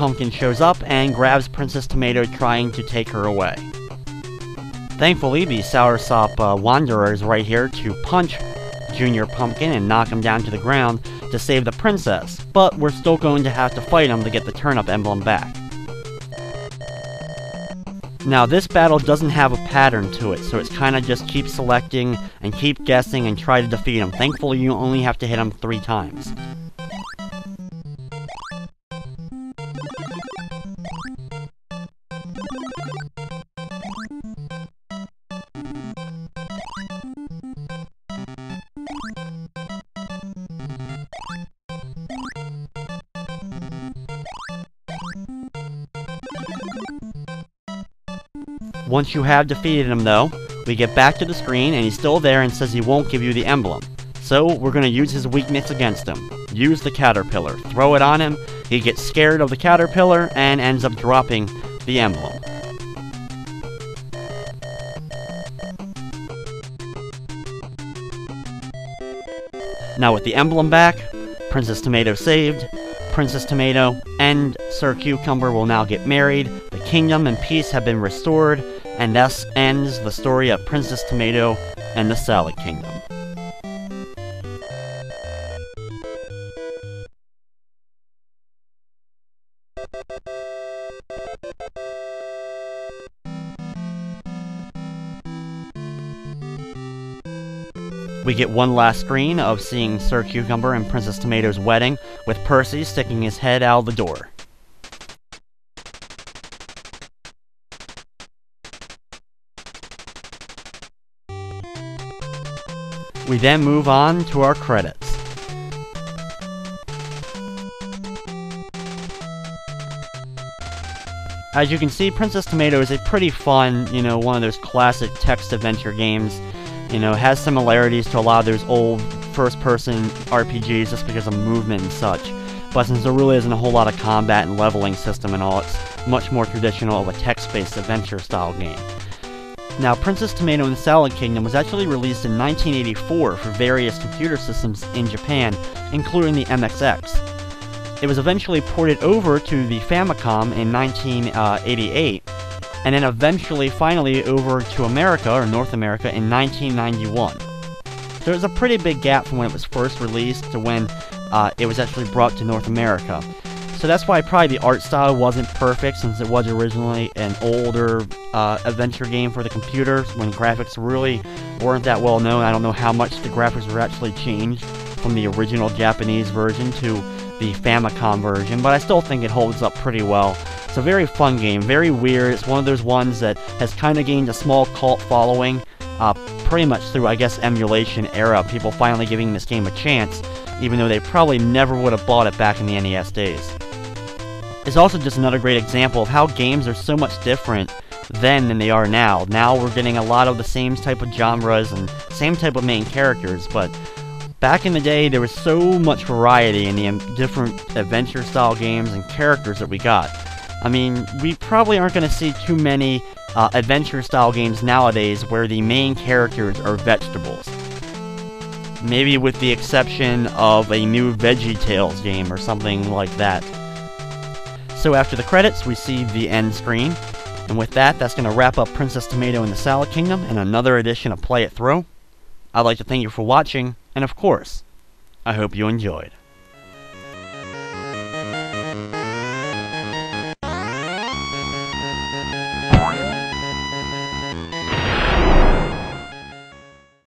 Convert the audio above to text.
Pumpkin shows up and grabs Princess Tomato, trying to take her away. Thankfully, the Sour Sop Wanderer is right here to punch Junior Pumpkin and knock him down to the ground to save the princess, but we're still going to have to fight him to get the turnip emblem back. Now, this battle doesn't have a pattern to it, so it's kind of just keep selecting and keep guessing and try to defeat him. Thankfully, you only have to hit him 3 times. Once you have defeated him, though, we get back to the screen and he's still there and says he won't give you the emblem. So we're going to use his weakness against him. Use the caterpillar. Throw it on him, he gets scared of the caterpillar and ends up dropping the emblem. Now with the emblem back, Princess Tomato saved, Princess Tomato and Sir Cucumber will now get married, the kingdom and peace have been restored, and thus ends the story of Princess Tomato and the Salad Kingdom. We get one last screen of seeing Sir Cucumber and Princess Tomato's wedding, with Percy sticking his head out the door. We then move on to our credits. As you can see, Princess Tomato is a pretty fun, one of those classic text adventure games. Has similarities to a lot of those old first-person RPGs just because of movement and such. But since there really isn't a whole lot of combat and leveling system and all, it's much more traditional of a text-based adventure-style game. Now, Princess Tomato and the Salad Kingdom was actually released in 1984 for various computer systems in Japan, including the MXX. It was eventually ported over to the Famicom in 1988, and then eventually, finally, over to America, or North America, in 1991. So there's a pretty big gap from when it was first released to when it was actually brought to North America. So that's why probably the art style wasn't perfect, since it was originally an older adventure game for the computer, when graphics really weren't that well known. I don't know how much the graphics were actually changed from the original Japanese version to the Famicom version, but I still think it holds up pretty well. It's a very fun game, very weird. It's one of those ones that has kind of gained a small cult following, pretty much through, I guess, emulation era, people finally giving this game a chance, even though they probably never would have bought it back in the NES days. It's also just another great example of how games are so much different then than they are now. Now we're getting a lot of the same type of genres and same type of main characters, but back in the day there was so much variety in the different adventure-style games and characters that we got. I mean, we probably aren't going to see too many adventure-style games nowadays where the main characters are vegetables. Maybe with the exception of a new VeggieTales game or something like that. So after the credits, we see the end screen. And with that, that's going to wrap up Princess Tomato and the Salad Kingdom and another edition of Play It Through. I'd like to thank you for watching, and of course, I hope you enjoyed.